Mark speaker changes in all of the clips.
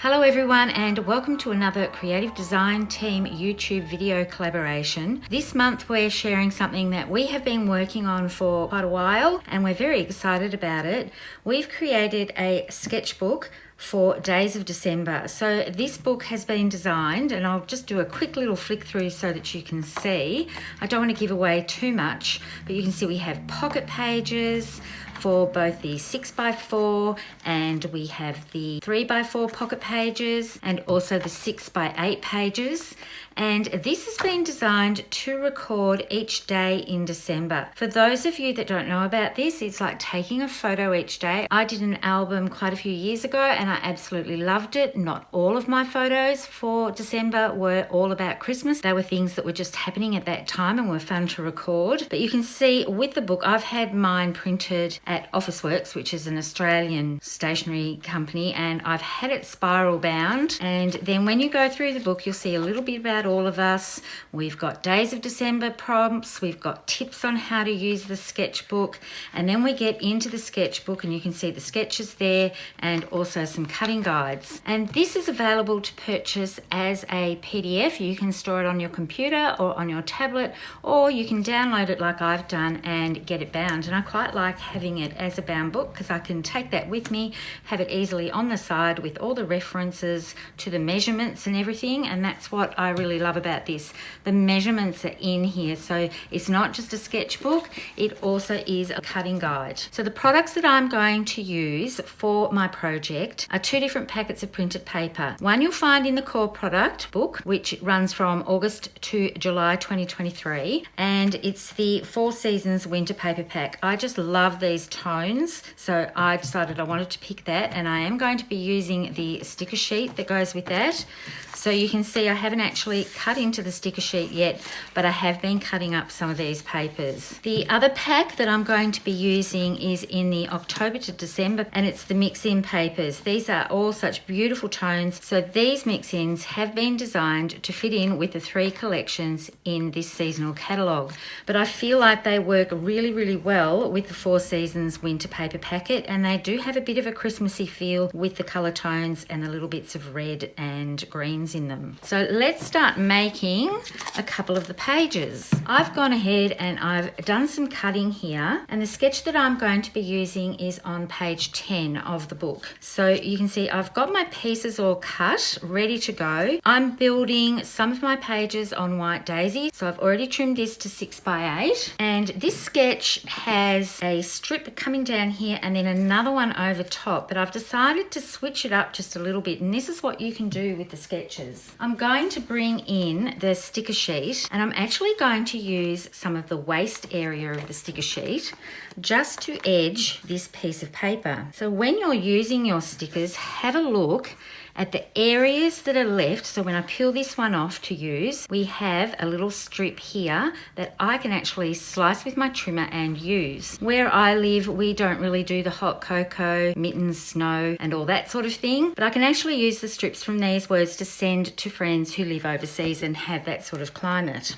Speaker 1: Hello everyone and welcome to another Creative Design Team YouTube video collaboration. This month we're sharing something that we have been working on for quite a while and we're very excited about it. We've created a sketchbook for days of December. So this book has been designed, and I'll just do a quick little flick through so that you can see. I don't want to give away too much, but you can see we have pocket pages for both the 6x4 and we have the 3x4 pocket pages and also the 6x8 pages. And this has been designed to record each day in December. For those of you that don't know about this, it's like taking a photo each day. I did an album quite a few years ago and I absolutely loved it. Not all of my photos for December were all about Christmas. They were things that were just happening at that time and were fun to record. But you can see with the book, I've had mine printed at Officeworks, which is an Australian stationery company, and I've had it spiral bound. And then when you go through the book, you'll see a little bit about all of us. We've got days of December prompts, we've got tips on how to use the sketchbook, and then we get into the sketchbook and you can see the sketches there and also some cutting guides. And this is available to purchase as a PDF. You can store it on your computer or on your tablet, or you can download it like I've done and get it bound. And I quite like having it as a bound book because I can take that with me, have it easily on the side with all the references to the measurements and everything. And that's what I really love about this. The measurements are in here, so it's not just a sketchbook, it also is a cutting guide. So the products that I'm going to use for my project are two different packets of printed paper. One you'll find in the core product book, which runs from August to July 2023, and it's the 4 Seasons Winter Paper Pack. I just love these tones, so I decided I wanted to pick that, and I am going to be using the sticker sheet that goes with that. So you can see I haven't actually cut into the sticker sheet yet, but I have been cutting up some of these papers. The other pack that I'm going to be using is in the October to December, and it's the mix-in papers. These are all such beautiful tones. So these mix-ins have been designed to fit in with the 3 collections in this seasonal catalogue. But I feel like they work really, really well with the 4 Seasons Winter Paper Packet, and they do have a bit of a Christmassy feel with the colour tones and the little bits of red and greens in them. So let's start making a couple of the pages. I've gone ahead and I've done some cutting here, and the sketch that I'm going to be using is on page 10 of the book. So you can see I've got my pieces all cut, ready to go. I'm building some of my pages on White Daisy. So I've already trimmed this to 6x8, and this sketch has a strip coming down here and then another one over top, but I've decided to switch it up just a little bit, and this is what you can do with the sketches. I'm going to bring in the sticker sheet, and I'm actually going to use some of the waste area of the sticker sheet just to edge this piece of paper. So when you're using your stickers, have a look at the areas that are left. So when I peel this one off to use, we have a little strip here that I can actually slice with my trimmer and use. Where I live, we don't really do the hot cocoa, mittens, snow, and all that sort of thing, but I can actually use the strips from these words to send to friends who live overseas and have that sort of climate.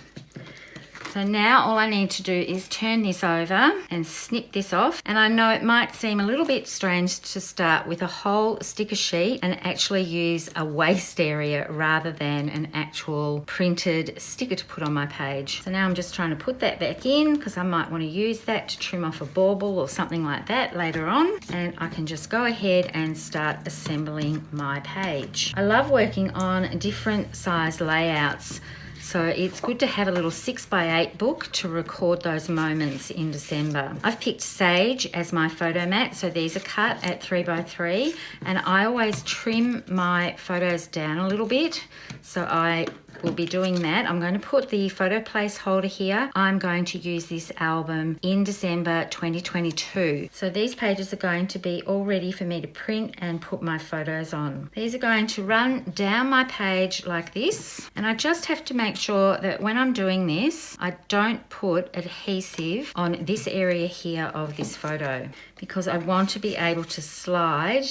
Speaker 1: So now all I need to do is turn this over and snip this off. And I know it might seem a little bit strange to start with a whole sticker sheet and actually use a waste area rather than an actual printed sticker to put on my page. So now I'm just trying to put that back in because I might want to use that to trim off a bauble or something like that later on. And I can just go ahead and start assembling my page. I love working on different size layouts. So it's good to have a little 6x8 book to record those moments in December. I've picked Sage as my photo mat, so these are cut at 3x3, and I always trim my photos down a little bit, so I will be doing that. I'm going to put the photo placeholder here. I'm going to use this album in December 2022. So these pages are going to be all ready for me to print and put my photos on. These are going to run down my page like this, and I just have to make sure that when I'm doing this, I don't put adhesive on this area here of this photo, because I want to be able to slide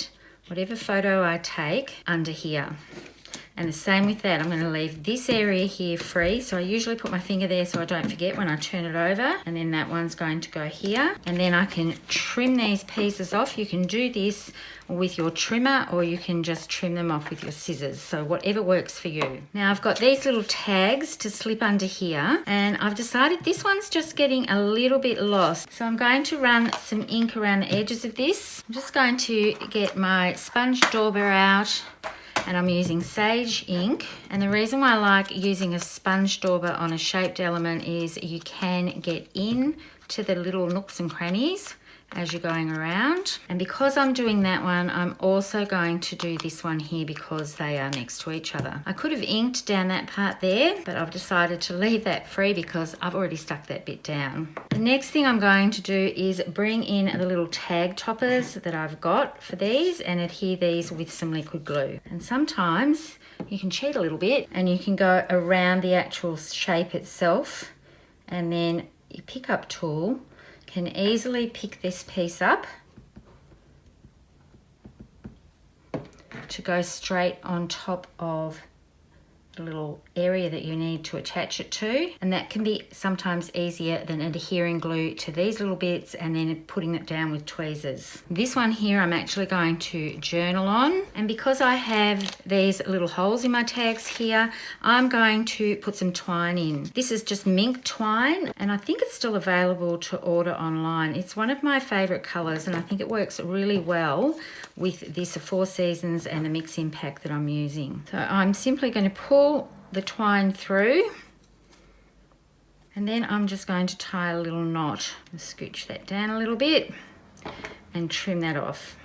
Speaker 1: whatever photo I take under here. And the same with that, I'm going to leave this area here free. So I usually put my finger there so I don't forget when I turn it over. And then that one's going to go here. And then I can trim these pieces off. You can do this with your trimmer, or you can just trim them off with your scissors. So whatever works for you. Now I've got these little tags to slip under here, and I've decided this one's just getting a little bit lost. So I'm going to run some ink around the edges of this. I'm just going to get my sponge dauber out, and I'm using sage ink. And the reason why I like using a sponge dauber on a shaped element is you can get in to the little nooks and crannies as you're going around. And because I'm doing that one, I'm also going to do this one here because they are next to each other. I could have inked down that part there, but I've decided to leave that free because I've already stuck that bit down. The next thing I'm going to do is bring in the little tag toppers that I've got for these and adhere these with some liquid glue. And sometimes you can cheat a little bit and you can go around the actual shape itself, and then your pickup tool can easily pick this piece up to go straight on top of the little area that you need to attach it to, and that can be sometimes easier than adhering glue to these little bits and then putting it down with tweezers. This one here I'm actually going to journal on, and because I have these little holes in my tags here, I'm going to put some twine in. This is just mink twine, and I think it's still available to order online. It's one of my favorite colors, and I think it works really well with this Four Seasons and the Mix Impact that I'm using. So I'm simply going to pull the twine through, and then I'm just going to tie a little knot and scooch that down a little bit and trim that off.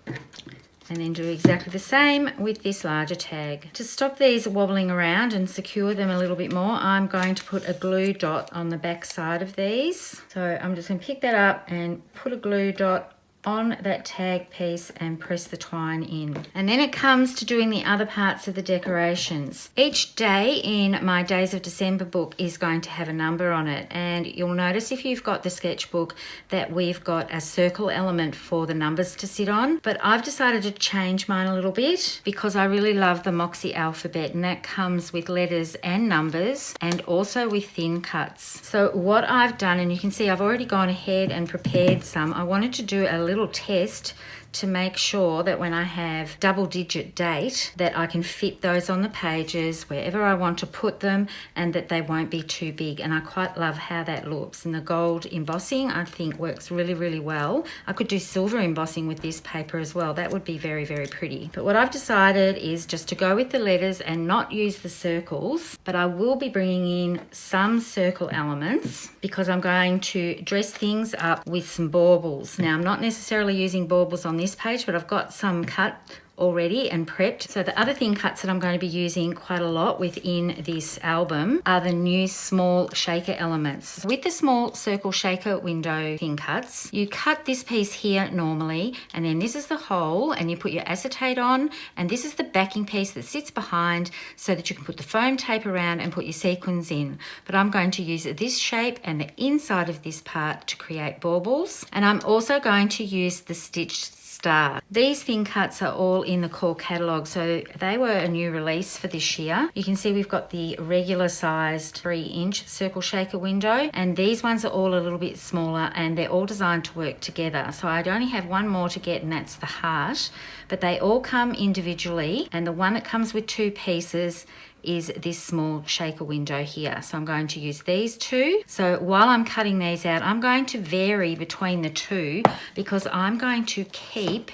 Speaker 1: And then do exactly the same with this larger tag. To stop these wobbling around and secure them a little bit more, I'm going to put a glue dot on the back side of these. So I'm just going to pick that up and put a glue dot on that tag piece and press the twine in. And then it comes to doing the other parts of the decorations. Each day in my Days of December book is going to have a number on it, and you'll notice if you've got the sketchbook that we've got a circle element for the numbers to sit on, but I've decided to change mine a little bit because I really love the Moxie alphabet, and that comes with letters and numbers and also with thin cuts. So what I've done, and you can see I've already gone ahead and prepared some, I wanted to do a little test to make sure that when I have double-digit date that I can fit those on the pages wherever I want to put them and that they won't be too big. And I quite love how that looks, and the gold embossing I think works really, really well. I could do silver embossing with this paper as well. That would be very, very pretty. But what I've decided is just to go with the letters and not use the circles, but I will be bringing in some circle elements because I'm going to dress things up with some baubles. Now I'm not necessarily using baubles on this page, but I've got some cut already and prepped. So the other thin cuts that I'm going to be using quite a lot within this album are the new small shaker elements. With the small circle shaker window thin cuts, you cut this piece here normally, and then this is the hole, and you put your acetate on, and this is the backing piece that sits behind so that you can put the foam tape around and put your sequins in. But I'm going to use this shape and the inside of this part to create baubles, and I'm also going to use the stitched star. These thin cuts are all in the core catalogue, so they were a new release for this year. You can see we've got the regular sized 3-inch circle shaker window, and these ones are all a little bit smaller, and they're all designed to work together. So I'd only have one more to get, and that's the heart, but they all come individually, and the one that comes with 2 pieces is this small shaker window here. So I'm going to use these 2. So while I'm cutting these out, I'm going to vary between the 2 because I'm going to keep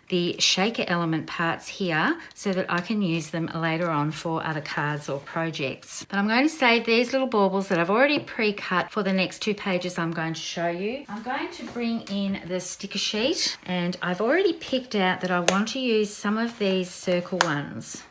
Speaker 1: the shaker element parts here so that I can use them later on for other cards or projects. But I'm going to save these little baubles that I've already pre-cut for the next 2 pages I'm going to show you. I'm going to bring in the sticker sheet, and I've already picked out that I want to use some of these circle ones.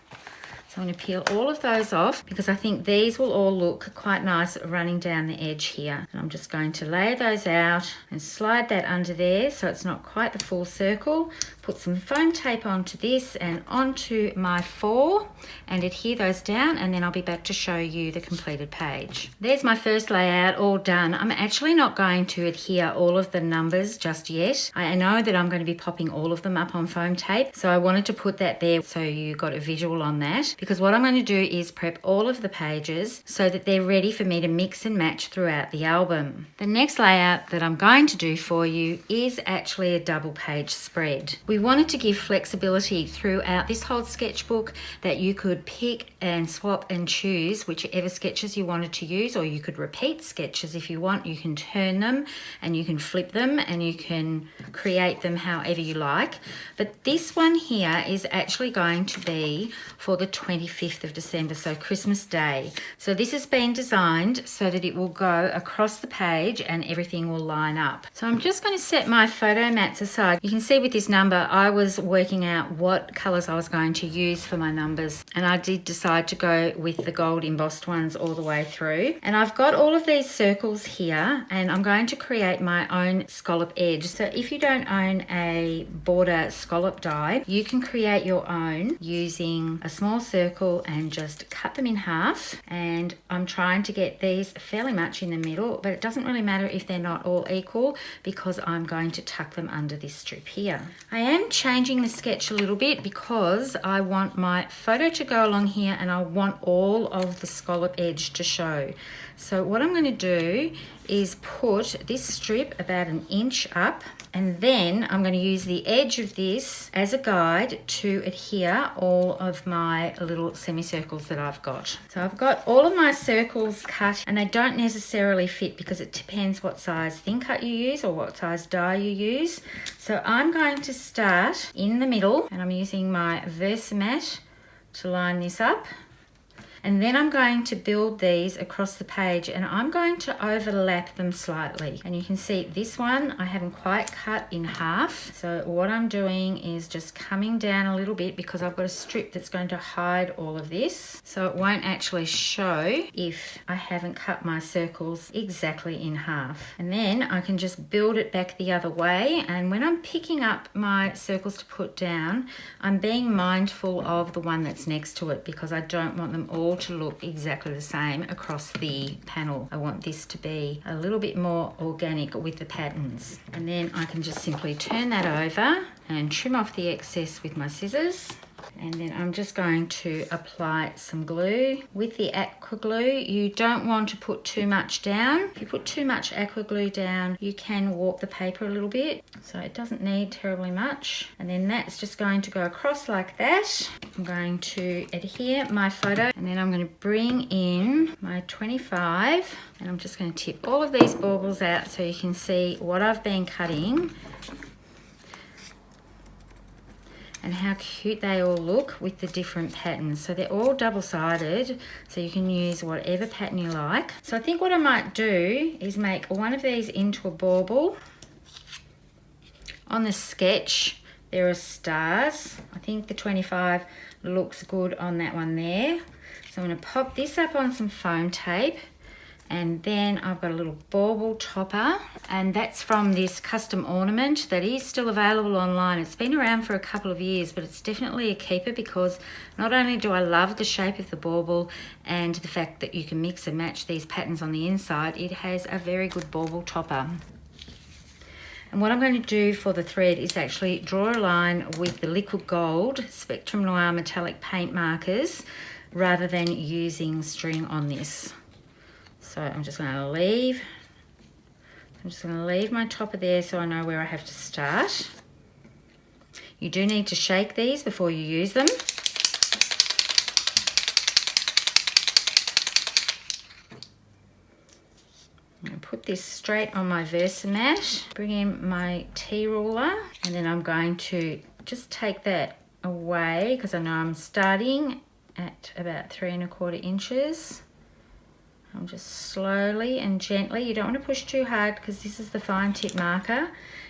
Speaker 1: I'm going to peel all of those off because I think these will all look quite nice running down the edge here. And I'm just going to lay those out and slide that under there so it's not quite the full circle. put some foam tape onto this and onto my 4 and adhere those down, and then I'll be back to show you the completed page. There's my first layout all done. I'm actually not going to adhere all of the numbers just yet. I know that I'm going to be popping all of them up on foam tape, so I wanted to put that there so you got a visual on that, because what I'm going to do is prep all of the pages so that they're ready for me to mix and match throughout the album. The next layout that I'm going to do for you is actually a double page spread. We wanted to give flexibility throughout this whole sketchbook, that you could pick and swap and choose whichever sketches you wanted to use, or you could repeat sketches if you want. You can turn them and you can flip them and you can create them however you like. But this one here is actually going to be for the 25th of December, so Christmas Day. So this has been designed so that it will go across the page and everything will line up. So I'm just going to set my photo mats aside. You can see with this number I was working out what colours I was going to use for my numbers, and I did decide to go with the gold embossed ones all the way through. And I've got all of these circles here, and I'm going to create my own scallop edge. So if you don't own a border scallop die, you can create your own using a small circle and just cut them in half. And I'm trying to get these fairly much in the middle, but it doesn't really matter if they're not all equal because I'm going to tuck them under this strip here. I am changing the sketch a little bit because I want my photo to go along here and I want all of the scallop edge to show. So what I'm going to do is put this strip about 1 inch up, and then I'm going to use the edge of this as a guide to adhere all of my little semicircles that I've got. So I've got all of my circles cut, and they don't necessarily fit because it depends what size thin cut you use or what size die you use. So I'm going to start in the middle, and I'm using my Versamat to line this up. And then I'm going to build these across the page, and I'm going to overlap them slightly. And you can see this one I haven't quite cut in half. So what I'm doing is just coming down a little bit because I've got a strip that's going to hide all of this. So it won't actually show if I haven't cut my circles exactly in half. And then I can just build it back the other way. And when I'm picking up my circles to put down, I'm being mindful of the one that's next to it because I don't want them all to look exactly the same across the panel. I want this to be a little bit more organic with the patterns. And then I can just simply turn that over and trim off the excess with my scissors. And then I'm just going to apply some glue. With the aqua glue, you don't want to put too much down. If you put too much aqua glue down, you can warp the paper a little bit. So it doesn't need terribly much. And then that's just going to go across like that. I'm going to adhere my photo, and then I'm going to bring in my 25, and I'm just going to tip all of these baubles out so you can see what I've been cutting and how cute they all look with the different patterns. So they're all double-sided, so you can use whatever pattern you like. So I think what I might do is make one of these into a bauble. On the sketch, there are stars. I think the 25 looks good on that one there. So I'm going to pop this up on some foam tape. And then I've got a little bauble topper, and that's from this custom ornament that is still available online. It's been around for a couple of years, but it's definitely a keeper because not only do I love the shape of the bauble and the fact that you can mix and match these patterns on the inside, it has a very good bauble topper. And what I'm going to do for the thread is actually draw a line with the liquid gold Spectrum Noir metallic paint markers rather than using string on this. So I'm just going to leave my topper there so I know where I have to start. You do need to shake these before you use them. I'm going to put this straight on my Versamat, bring in my T-ruler, and then I'm going to just take that away because I know I'm starting at about 3 1/4 inches. I'm just slowly and gently, you don't want to push too hard because this is the fine tip marker,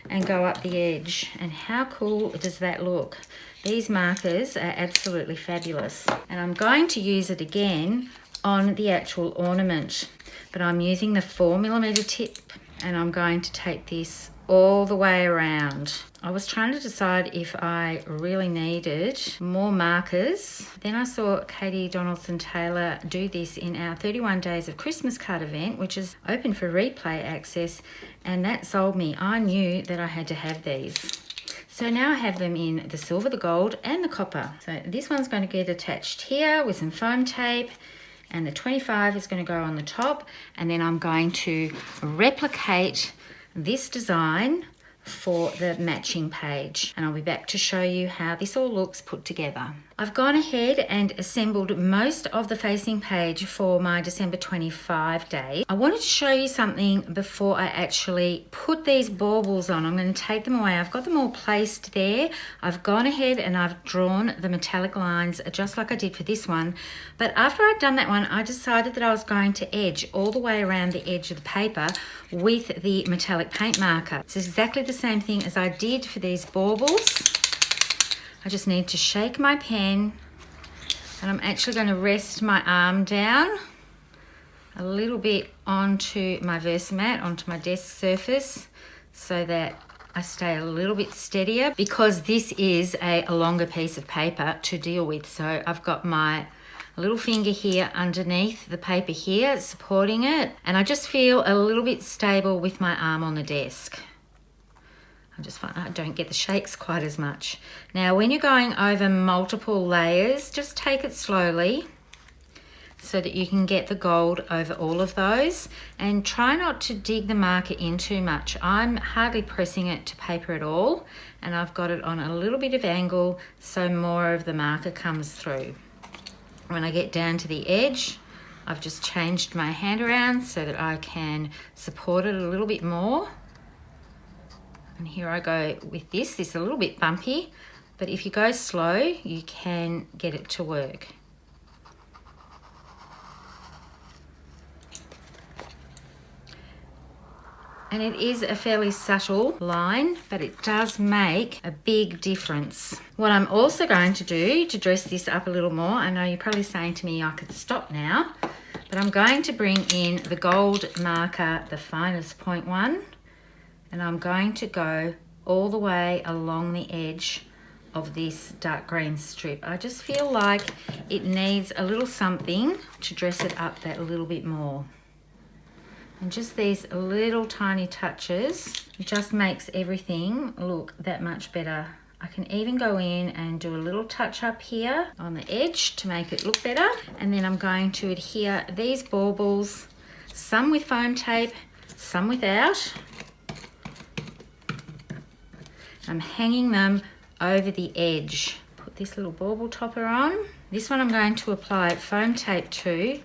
Speaker 1: and go up the edge. And how cool does that look? These markers are absolutely fabulous. And I'm going to use it again on the actual ornament, but I'm using the 4mm tip and I'm going to take this all the way around. I was trying to decide if I really needed more markers. Then I saw Katie Donaldson Taylor do this in our 31 Days of Christmas card event, which is open for replay access, and that sold me. I knew that I had to have these. So now I have them in the silver, the gold, and the copper. So this one's going to get attached here with some foam tape, and the 25 is going to go on the top, and then I'm going to replicate this design for the matching page, and I'll be back to show you how this all looks put together. I've gone ahead and assembled most of the facing page for my December 25 day. I wanted to show you something before I actually put these baubles on. I'm going to take them away. I've got them all placed there. I've gone ahead and I've drawn the metallic lines just like I did for this one. But after I'd done that one, I decided that I was going to edge all the way around the edge of the paper with the metallic paint marker. It's exactly the same thing as I did for these baubles. I just need to shake my pen, and I'm actually going to rest my arm down a little bit onto my Versamat, onto my desk surface, so that I stay a little bit steadier, because this is a longer piece of paper to deal with. So I've got my little finger here underneath the paper here supporting it, and I just feel a little bit stable with my arm on the desk. I just find I don't get the shakes quite as much. Now, when you're going over multiple layers, just take it slowly so that you can get the gold over all of those, and try not to dig the marker in too much. I'm hardly pressing it to paper at all, and I've got it on a little bit of angle so more of the marker comes through. When I get down to the edge, I've just changed my hand around so that I can support it a little bit more. And here I go with this. This is a little bit bumpy, but if you go slow, you can get it to work. And it is a fairly subtle line, but it does make a big difference. What I'm also going to do to dress this up a little more, I know you're probably saying to me I could stop now, but I'm going to bring in the gold marker, the finest point one, and I'm going to go all the way along the edge of this dark green strip. I just feel like it needs a little something to dress it up that little bit more. And just these little tiny touches just makes everything look that much better. I can even go in and do a little touch up here on the edge to make it look better. And then I'm going to adhere these baubles, some with foam tape, some without. I'm hanging them over the edge. Put this little bauble topper on. This one I'm going to apply foam tape to,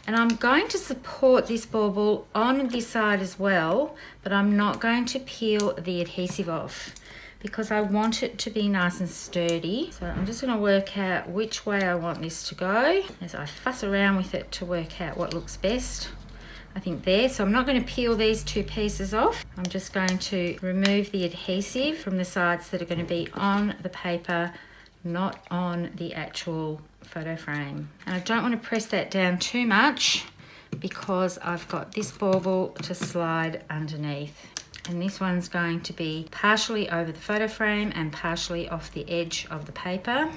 Speaker 1: and I'm going to support this bauble on this side as well, but I'm not going to peel the adhesive off because I want it to be nice and sturdy. So I'm just going to work out which way I want this to go as I fuss around with it to work out what looks best. I think there, so I'm not going to peel these two pieces off. I'm just going to remove the adhesive from the sides that are going to be on the paper, not on the actual photo frame. And I don't want to press that down too much because I've got this bauble to slide underneath. And this one's going to be partially over the photo frame and partially off the edge of the paper.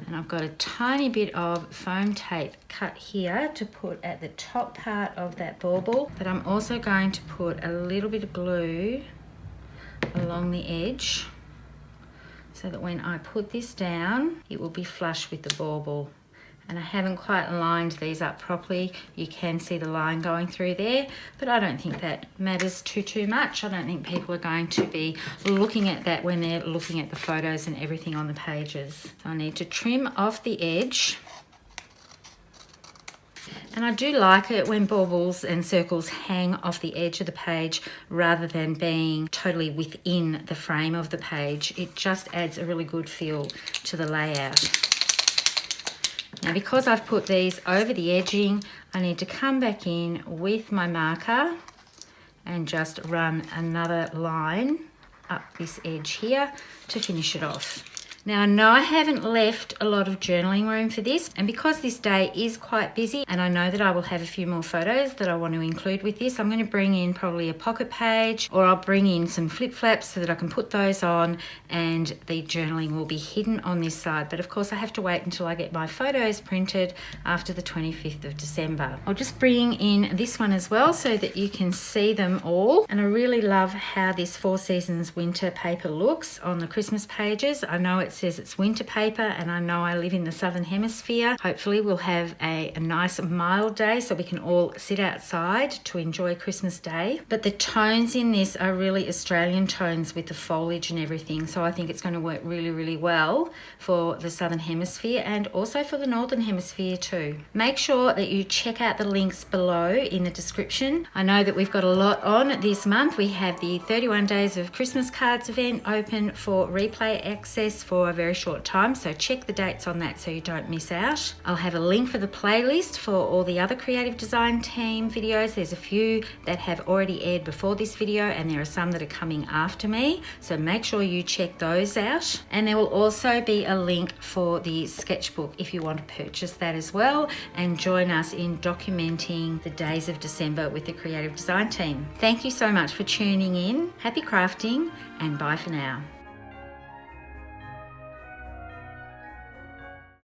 Speaker 1: And I've got a tiny bit of foam tape cut here to put at the top part of that bauble, but I'm also going to put a little bit of glue along the edge so that when I put this down, it will be flush with the bauble. And I haven't quite lined these up properly. You can see the line going through there, but I don't think that matters too much. I don't think people are going to be looking at that when they're looking at the photos and everything on the pages. So I need to trim off the edge. And I do like it when baubles and circles hang off the edge of the page rather than being totally within the frame of the page. It just adds a really good feel to the layout. Now, because I've put these over the edging, I need to come back in with my marker and just run another line up this edge here to finish it off. Now I know I haven't left a lot of journaling room for this, and because this day is quite busy and I know that I will have a few more photos that I want to include with this, I'm going to bring in probably a pocket page, or I'll bring in some flip flaps so that I can put those on and the journaling will be hidden on this side. But of course I have to wait until I get my photos printed after the 25th of December. I'll just bring in this one as well so that you can see them all. And I really love how this Four Seasons winter paper looks on the Christmas pages. I know it says it's winter paper, and I know I live in the southern hemisphere. Hopefully we'll have a nice mild day so we can all sit outside to enjoy Christmas Day. But the tones in this are really Australian tones with the foliage and everything, so I think it's going to work really, really well for the southern hemisphere and also for the northern hemisphere too. Make sure that you check out the links below in the description. I know that we've got a lot on this month. We have the 31 Days of Christmas Cards event open for replay access for a very short time, so check the dates on that so you don't miss out. I'll have a link for the playlist for all the other creative design team videos. There's a few that have already aired before this video, and there are some that are coming after me, so make sure you check those out. And there will also be a link for the sketchbook if you want to purchase that as well and join us in documenting the days of December with the creative design team. Thank you so much for tuning in. Happy crafting, and bye for now.